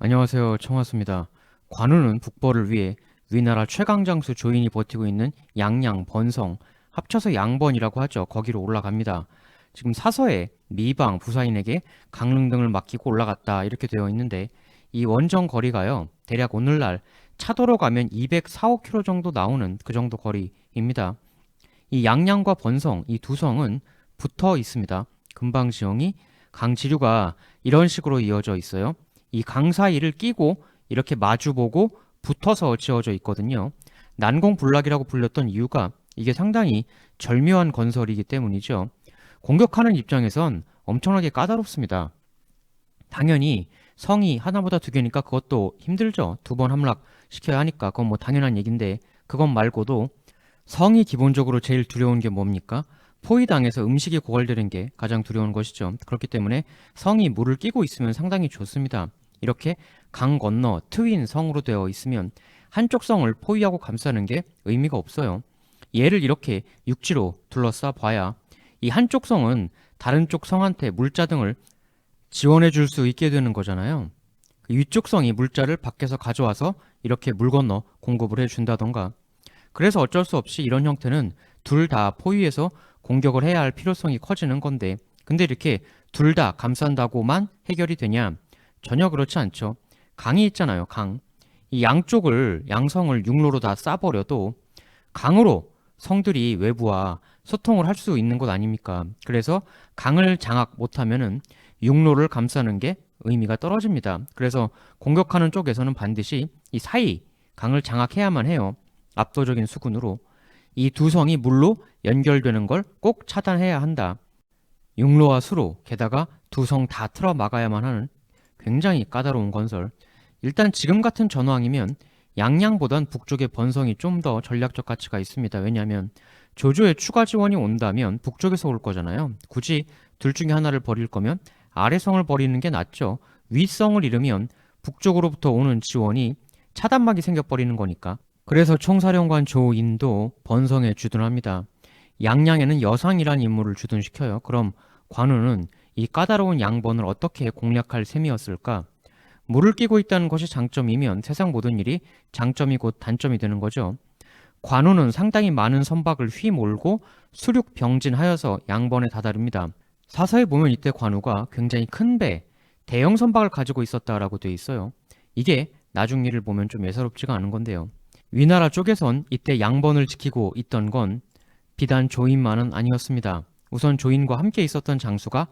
안녕하세요. 청하수입니다. 관우는 북벌을 위해 위나라 최강장수 조인이 버티고 있는 양양, 번성, 합쳐서 양번이라고 하죠. 거기로 올라갑니다. 지금 사서에 미방, 부사인에게 강릉 등을 맡기고 올라갔다 이렇게 되어 있는데 이 원정 거리가요. 대략 오늘날 차도로 가면 204, 5km 정도 나오는 그 정도 거리입니다. 이 양양과 번성 이 두 성은 붙어 있습니다. 근방지형이 강지류가 이런 식으로 이어져 있어요. 이 강 사이를 끼고 이렇게 마주보고 붙어서 지어져 있거든요. 난공불락이라고 불렸던 이유가 이게 상당히 절묘한 건설이기 때문이죠. 공격하는 입장에선 엄청나게 까다롭습니다. 당연히 성이 하나보다 두 개니까 그것도 힘들죠. 두 번 함락시켜야 하니까 그건 뭐 당연한 얘기인데 그것 말고도 성이 기본적으로 제일 두려운 게 뭡니까? 포위당해서 음식이 고갈되는 게 가장 두려운 것이죠. 그렇기 때문에 성이 물을 끼고 있으면 상당히 좋습니다. 이렇게 강 건너 트윈 성으로 되어 있으면 한쪽 성을 포위하고 감싸는 게 의미가 없어요. 얘를 이렇게 육지로 둘러싸 봐야 이 한쪽 성은 다른 쪽 성한테 물자 등을 지원해 줄 수 있게 되는 거잖아요. 그 위쪽 성이 물자를 밖에서 가져와서 이렇게 물 건너 공급을 해준다던가. 그래서 어쩔 수 없이 이런 형태는 둘 다 포위해서 공격을 해야 할 필요성이 커지는 건데, 근데 이렇게 둘 다 감싼다고만 해결이 되냐? 전혀 그렇지 않죠. 강이 있잖아요, 강. 이 양쪽을, 양성을 육로로 다 싸버려도 강으로 성들이 외부와 소통을 할 수 있는 것 아닙니까? 그래서 강을 장악 못하면은 육로를 감싸는 게 의미가 떨어집니다. 그래서 공격하는 쪽에서는 반드시 이 사이 강을 장악해야만 해요. 압도적인 수군으로. 이 두 성이 물로 연결되는 걸 꼭 차단해야 한다. 육로와 수로, 게다가 두 성 다 틀어 막아야만 하는 굉장히 까다로운 건설. 일단 지금 같은 전황이면 양양보단 북쪽의 번성이 좀 더 전략적 가치가 있습니다. 왜냐하면 조조의 추가 지원이 온다면 북쪽에서 올 거잖아요. 굳이 둘 중에 하나를 버릴 거면 아래성을 버리는 게 낫죠. 윗성을 잃으면 북쪽으로부터 오는 지원이 차단막이 생겨버리는 거니까. 그래서 총사령관 조인도 번성에 주둔합니다. 양양에는 여상이란 인물을 주둔시켜요. 그럼 관우는 이 까다로운 양번을 어떻게 공략할 셈이었을까? 물을 끼고 있다는 것이 장점이면 세상 모든 일이 장점이 곧 단점이 되는 거죠. 관우는 상당히 많은 선박을 휘몰고 수륙 병진하여서 양번에 다다릅니다. 사서에 보면 이때 관우가 굉장히 큰 배, 대형 선박을 가지고 있었다라고 돼 있어요. 이게 나중 일을 보면 좀 예사롭지가 않은 건데요. 위나라 쪽에선 이때 양번을 지키고 있던 건 비단 조인만은 아니었습니다. 우선 조인과 함께 있었던 장수가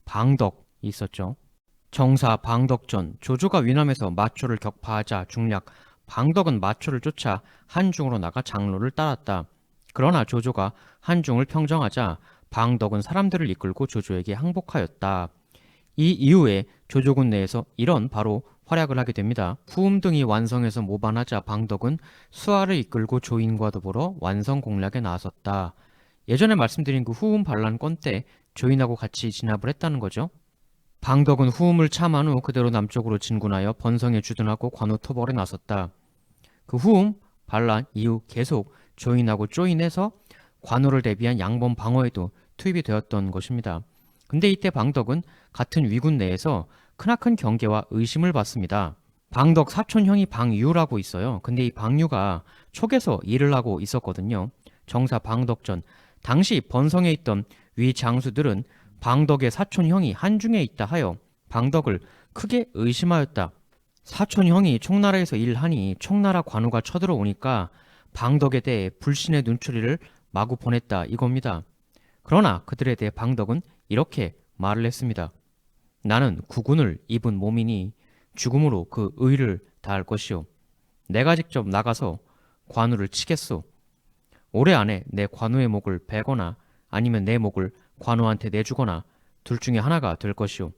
방덕이 있었죠. 정사 방덕전, 조조가 위남에서 마초를 격파하자 중략, 방덕은 마초를 쫓아 한중으로 나가 장로를 따랐다. 그러나 조조가 한중을 평정하자 방덕은 사람들을 이끌고 조조에게 항복하였다. 이 이후에 조조군 내에서 이런 바로 활약을 하게 됩니다. 후음 등이 완성해서 모반하자 방덕은 수하를 이끌고 조인과 더불어 완성 공략에 나섰다. 예전에 말씀드린 그 후음 반란 건 때 조인하고 같이 진압을 했다는 거죠. 방덕은 후음을 참한 후 그대로 남쪽으로 진군하여 번성에 주둔하고 관우 토벌에 나섰다. 그 후음 반란 이후 계속 조인하고 쪼인해서 관우를 대비한 양번 방어에도 투입이 되었던 것입니다. 근데 이때 방덕은 같은 위군 내에서 크나큰 경계와 의심을 받습니다. 방덕 사촌형이 방유라고 있어요. 근데 이 방유가 촉에서 일을 하고 있었거든요. 정사 방덕전. 당시 번성에 있던 위 장수들은 방덕의 사촌형이 한중에 있다 하여 방덕을 크게 의심하였다. 사촌형이 총나라에서 일하니 총나라 관우가 쳐들어오니까 방덕에 대해 불신의 눈초리를 마구 보냈다 이겁니다. 그러나 그들에 대해 방덕은 이렇게 말을 했습니다. 나는 국군을 입은 몸이니 죽음으로 그 의를 다할 것이요. 내가 직접 나가서 관우를 치겠소. 올해 안에 내 관우의 목을 베거나 아니면 내 목을 관우한테 내주거나 둘 중에 하나가 될 것이오.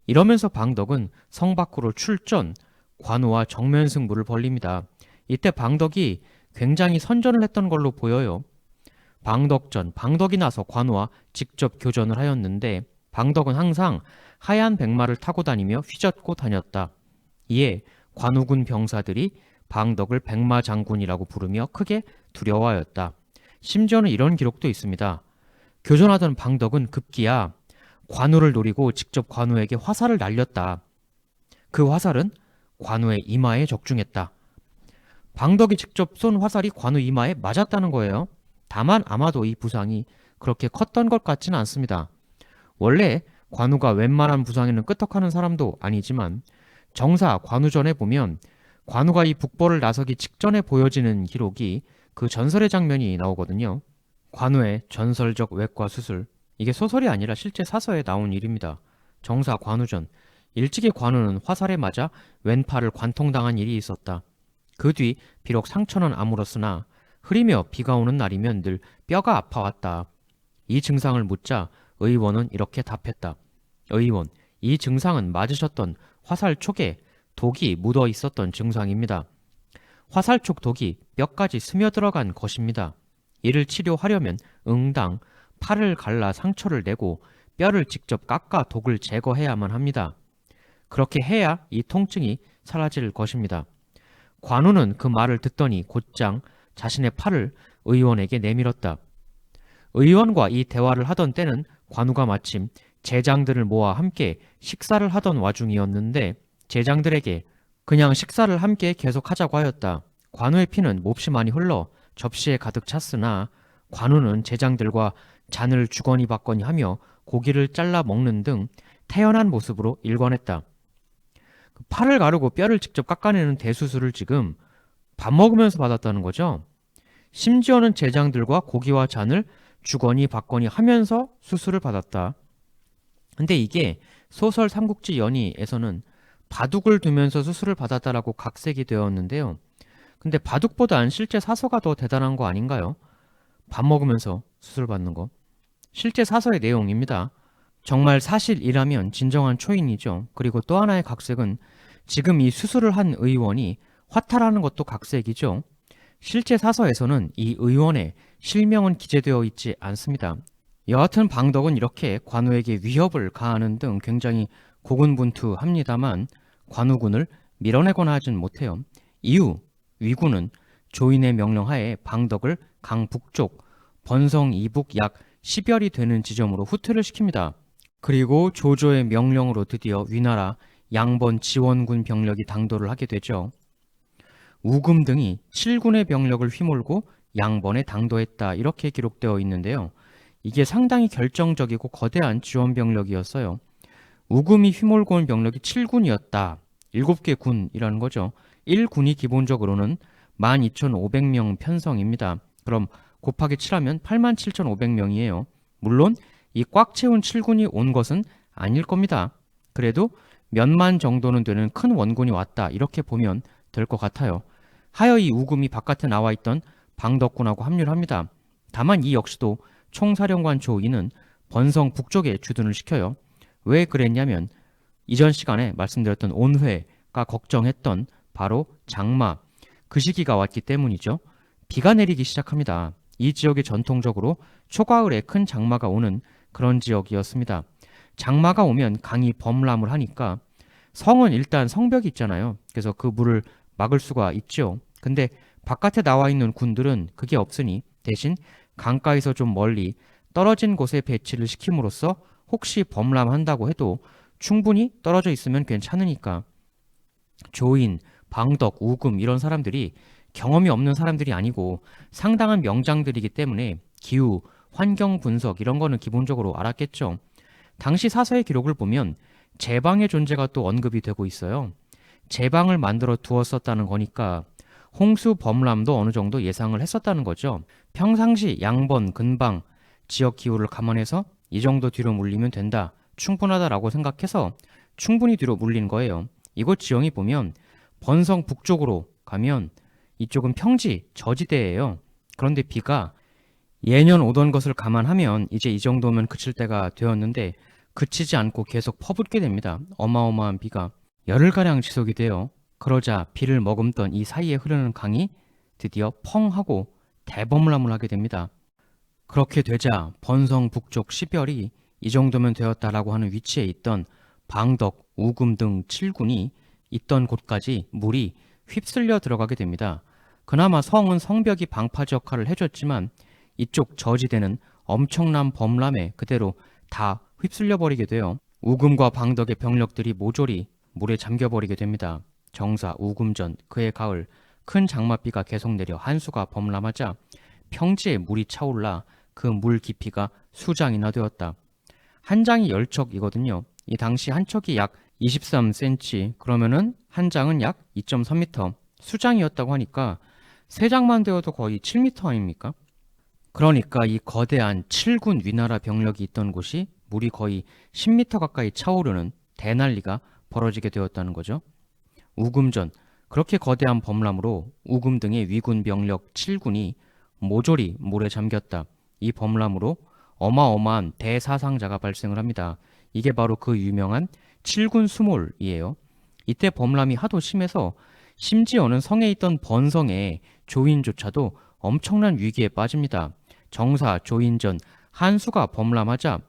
이러면서 방덕은 성 밖으로 출전, 관우와 정면 승부를 벌립니다. 이때 방덕이 굉장히 선전을 했던 걸로 보여요. 방덕전, 방덕이 나서 관우와 직접 교전을 하였는데 방덕은 항상 하얀 백마를 타고 다니며 휘젓고 다녔다. 이에 관우군 병사들이 방덕을 백마장군이라고 부르며 크게 두려워하였다. 심지어는 이런 기록도 있습니다. 교전하던 방덕은 급기야 관우를 노리고 직접 관우에게 화살을 날렸다. 그 화살은 관우의 이마에 적중했다. 방덕이 직접 쏜 화살이 관우 이마에 맞았다는 거예요. 다만 아마도 이 부상이 그렇게 컸던 것 같지는 않습니다. 원래 관우가 웬만한 부상에는 끄떡하는 사람도 아니지만 정사 관우전에 보면 관우가 이 북벌을 나서기 직전에 보여지는 기록이 그 전설의 장면이 나오거든요. 관우의 전설적 외과 수술. 이게 소설이 아니라 실제 사서에 나온 일입니다. 정사 관우전. 일찍이 관우는 화살에 맞아 왼팔을 관통당한 일이 있었다. 그 뒤 비록 상처는 아물었으나 흐리며 비가 오는 날이면 늘 뼈가 아파왔다. 이 증상을 묻자 의원은 이렇게 답했다. 의원, 이 증상은 맞으셨던 화살촉에 독이 묻어 있었던 증상입니다. 화살촉 독이 뼈까지 스며들어간 것입니다. 이를 치료하려면 응당 팔을 갈라 상처를 내고 뼈를 직접 깎아 독을 제거해야만 합니다. 그렇게 해야 이 통증이 사라질 것입니다. 관우는 그 말을 듣더니 곧장 자신의 팔을 의원에게 내밀었다. 의원과 이 대화를 하던 때는 관우가 마침 제장들을 모아 함께 식사를 하던 와중이었는데 제장들에게 그냥 식사를 함께 계속하자고 하였다. 관우의 피는 몹시 많이 흘러 접시에 가득 찼으나 관우는 제장들과 잔을 주거니 받거니 하며 고기를 잘라 먹는 등 태연한 모습으로 일관했다. 팔을 가르고 뼈를 직접 깎아내는 대수술을 지금 밥 먹으면서 받았다는 거죠. 심지어는 제장들과 고기와 잔을 주거니 받거니 하면서 수술을 받았다. 근데 이게 소설 삼국지 연의에서는 바둑을 두면서 수술을 받았다라고 각색이 되었는데요. 근데 바둑보단 실제 사서가 더 대단한 거 아닌가요? 밥 먹으면서 수술 받는 거. 실제 사서의 내용입니다. 정말 사실이라면 진정한 초인이죠. 그리고 또 하나의 각색은 지금 이 수술을 한 의원이 화탈하는 것도 각색이죠. 실제 사서에서는 이 의원의 실명은 기재되어 있지 않습니다. 여하튼 방덕은 이렇게 관우에게 위협을 가하는 등 굉장히 고군분투합니다만 관우군을 밀어내거나 하진 못해요. 이후 위군은 조인의 명령하에 방덕을 강 북쪽 번성 이북 약 10여리 되는 지점으로 후퇴를 시킵니다. 그리고 조조의 명령으로 드디어 위나라 양번 지원군 병력이 당도를 하게 되죠. 우금 등이 7군의 병력을 휘몰고 양번에 당도했다 이렇게 기록되어 있는데요. 이게 상당히 결정적이고 거대한 지원 병력이었어요. 우금이 휘몰고 온 병력이 7군이었다. 7개 군이라는 거죠. 1군이 기본적으로는 12,500명 편성입니다. 그럼 곱하기 7하면 87,500명이에요. 물론 이 꽉 채운 7군이 온 것은 아닐 겁니다. 그래도 몇만 정도는 되는 큰 원군이 왔다 이렇게 보면 될 것 같아요. 하여 이 우금이 바깥에 나와 있던 방덕군하고 합류를 합니다. 다만 이 역시도 총사령관 조이는 번성 북쪽에 주둔을 시켜요. 왜 그랬냐면 이전 시간에 말씀드렸던 온회가 걱정했던 바로 장마, 그 시기가 왔기 때문이죠. 비가 내리기 시작합니다. 이 지역이 전통적으로 초가을에 큰 장마가 오는 그런 지역이었습니다. 장마가 오면 강이 범람을 하니까 성은 일단 성벽이 있잖아요. 그래서 그 물을 막을 수가 있죠. 근데 바깥에 나와 있는 군들은 그게 없으니 대신 강가에서 좀 멀리 떨어진 곳에 배치를 시킴으로써 혹시 범람한다고 해도 충분히 떨어져 있으면 괜찮으니까 조인, 방덕, 우금 이런 사람들이 경험이 없는 사람들이 아니고 상당한 명장들이기 때문에 기후, 환경 분석 이런 거는 기본적으로 알았겠죠. 당시 사서의 기록을 보면 제방의 존재가 또 언급이 되고 있어요. 제방을 만들어 두었었다는 거니까 홍수 범람도 어느 정도 예상을 했었다는 거죠. 평상시 양번, 근방, 지역 기후를 감안해서 이 정도 뒤로 물리면 된다, 충분하다라고 생각해서 충분히 뒤로 물린 거예요. 이곳 지형이 보면 번성 북쪽으로 가면 이쪽은 평지, 저지대예요. 그런데 비가 예년 오던 것을 감안하면 이제 이 정도면 그칠 때가 되었는데 그치지 않고 계속 퍼붓게 됩니다. 어마어마한 비가 열흘가량 지속이 돼요. 그러자 비를 머금던 이 사이에 흐르는 강이 드디어 펑 하고 대범람을 하게 됩니다. 그렇게 되자 번성 북쪽 10열이 이 정도면 되었다라고 하는 위치에 있던 방덕, 우금 등 7군이 있던 곳까지 물이 휩쓸려 들어가게 됩니다. 그나마 성은 성벽이 방파제 역할을 해줬지만 이쪽 저지대는 엄청난 범람에 그대로 다 휩쓸려 버리게 돼요. 우금과 방덕의 병력들이 모조리 물에 잠겨버리게 됩니다. 정사, 우금전, 그해 가을 큰 장맛비가 계속 내려 한수가 범람하자 평지에 물이 차올라 그 물 깊이가 수장이나 되었다. 한 장이 10척이거든요. 이 당시 한 척이 약 23cm, 그러면은 한 장은 약 2.3m, 수장이었다고 하니까 세 장만 되어도 거의 7m 아닙니까? 그러니까 이 거대한 7군 위나라 병력이 있던 곳이 물이 거의 10m 가까이 차오르는 대난리가 벌어지게 되었다는 거죠. 우금전, 그렇게 거대한 범람으로 우금 등의 위군 병력 7군이 모조리 물에 잠겼다. 이 범람으로 어마어마한 대사상자가 발생을 합니다. 이게 바로 그 유명한 7군 수몰이에요. 이때 범람이 하도 심해서 심지어는 성에 있던 번성의 조인조차도 엄청난 위기에 빠집니다. 정사, 조인전, 한수가 범람하자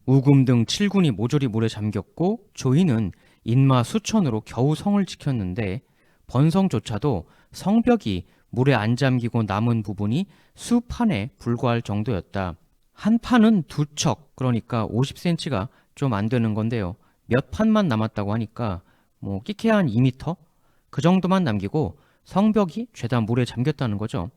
우금 등 7군이 모조리 물에 잠겼고 조인은 인마 수천으로 겨우 성을 지켰는데 번성조차도 성벽이 물에 안 잠기고 남은 부분이 수판에 불과할 정도였다. 한 판은 2척, 그러니까 50cm가 좀 안 되는 건데요. 몇 판만 남았다고 하니까 끼케야 한 2m? 그 정도만 남기고 성벽이 죄다 물에 잠겼다는 거죠.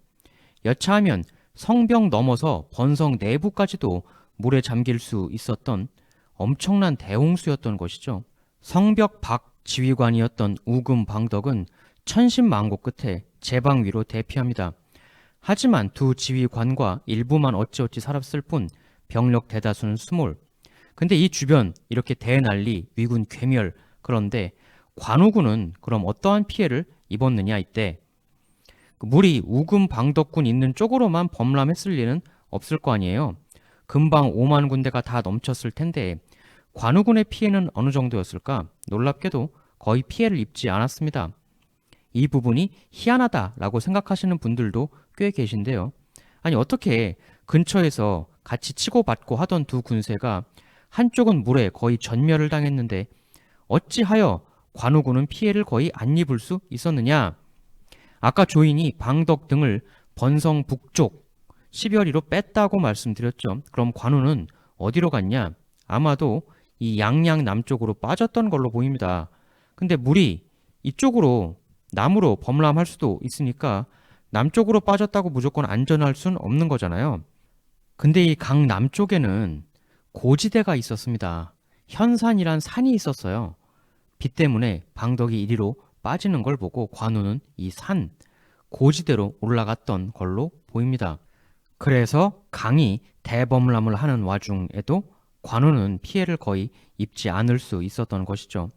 여차하면 성벽 넘어서 번성 내부까지도 물에 잠길 수 있었던 엄청난 대홍수였던 것이죠. 성벽 밖 지휘관이었던 우금 방덕은 천신만고 끝에 제방 위로 대피합니다. 하지만 두 지휘관과 일부만 어찌어찌 살았을 뿐 병력 대다수는 수몰. 근데 이 주변 이렇게 대난리, 위군 괴멸, 그런데 관우군은 그럼 어떠한 피해를 입었느냐 이때. 물이 우금 방덕군 있는 쪽으로만 범람했을 리는 없을 거 아니에요. 금방 5만 군대가 다 넘쳤을 텐데 관우군의 피해는 어느 정도였을까? 놀랍게도 거의 피해를 입지 않았습니다. 이 부분이 희한하다라고 생각하시는 분들도 꽤 계신데요. 아니 어떻게 근처에서 같이 치고받고 하던 두 군세가 한쪽은 물에 거의 전멸을 당했는데 어찌하여 관우군은 피해를 거의 안 입을 수 있었느냐? 아까 조인이 방덕 등을 번성 북쪽 10여리로 뺐다고 말씀드렸죠. 그럼 관우는 어디로 갔냐? 아마도 이 양양 남쪽으로 빠졌던 걸로 보입니다. 근데 물이 이쪽으로 남으로 범람할 수도 있으니까 남쪽으로 빠졌다고 무조건 안전할 수는 없는 거잖아요. 근데 이 강 남쪽에는 고지대가 있었습니다. 현산이란 산이 있었어요. 비 때문에 방덕이 이리로 빠지는 걸 보고 관우는 이 산, 고지대로 올라갔던 걸로 보입니다. 그래서 강이 대범람을 하는 와중에도 관우는 피해를 거의 입지 않을 수 있었던 것이죠.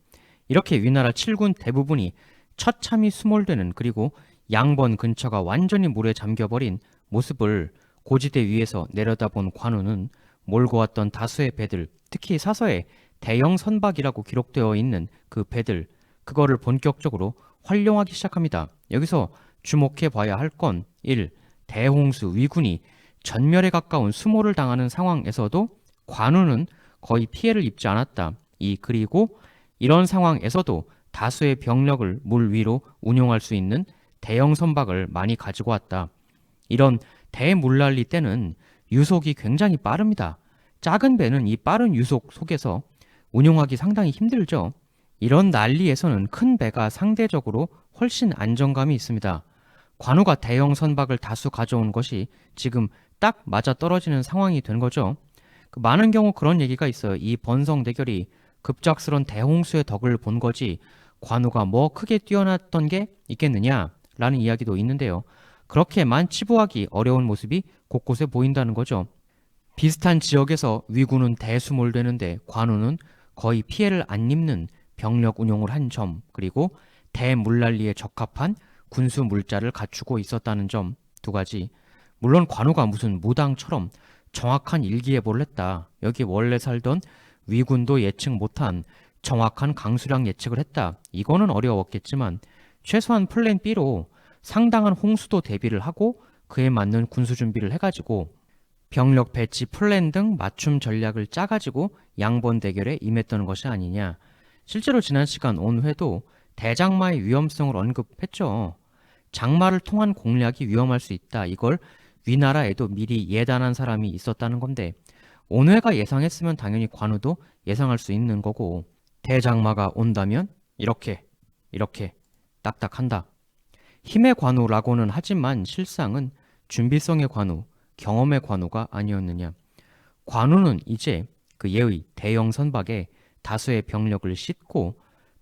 이렇게 위나라 7군 대부분이 처참히 수몰되는, 그리고 양번 근처가 완전히 물에 잠겨버린 모습을 고지대 위에서 내려다본 관우는 몰고 왔던 다수의 배들, 특히 사서에 대형 선박이라고 기록되어 있는 그 배들, 그거를 본격적으로 활용하기 시작합니다. 여기서 주목해 봐야 할 건 1. 대홍수, 위군이 전멸에 가까운 수몰을 당하는 상황에서도 관우는 거의 피해를 입지 않았다. 2. 그리고 이런 상황에서도 다수의 병력을 물 위로 운용할 수 있는 대형 선박을 많이 가지고 왔다. 이런 대물난리 때는 유속이 굉장히 빠릅니다. 작은 배는 이 빠른 유속 속에서 운용하기 상당히 힘들죠. 이런 난리에서는 큰 배가 상대적으로 훨씬 안정감이 있습니다. 관우가 대형 선박을 다수 가져온 것이 지금 딱 맞아 떨어지는 상황이 된 거죠. 많은 경우 그런 얘기가 있어요. 이 번성 대결이 급작스런 대홍수의 덕을 본 거지 관우가 뭐 크게 뛰어났던 게 있겠느냐라는 이야기도 있는데요. 그렇게만 치부하기 어려운 모습이 곳곳에 보인다는 거죠. 비슷한 지역에서 위군은 대수몰되는데 관우는 거의 피해를 안 입는 병력 운용을 한 점, 그리고 대물난리에 적합한 군수 물자를 갖추고 있었다는 점, 두 가지. 물론 관우가 무슨 무당처럼 정확한 일기예보를 했다, 여기 원래 살던 위군도 예측 못한 정확한 강수량 예측을 했다, 이거는 어려웠겠지만 최소한 플랜 B로 상당한 홍수도 대비를 하고 그에 맞는 군수 준비를 해가지고 병력 배치 플랜 등 맞춤 전략을 짜가지고 양번 대결에 임했던 것이 아니냐. 실제로 지난 시간 온 회도 대장마의 위험성을 언급했죠. 장마를 통한 공략이 위험할 수 있다. 이걸 위나라에도 미리 예단한 사람이 있었다는 건데 온회가 예상했으면 당연히 관우도 예상할 수 있는 거고, 대장마가 온다면 이렇게 이렇게 딱딱한다. 힘의 관우라고는 하지만 실상은 준비성의 관우, 경험의 관우가 아니었느냐. 관우는 이제 그 예의 대형 선박에 다수의 병력을 싣고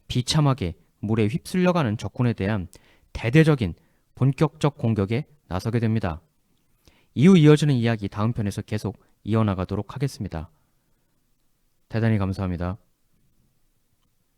비참하게 물에 휩쓸려가는 적군에 대한 대대적인 본격적 공격에 나서게 됩니다. 이후 이어지는 이야기 다음 편에서 계속 이어나가도록 하겠습니다. 대단히 감사합니다.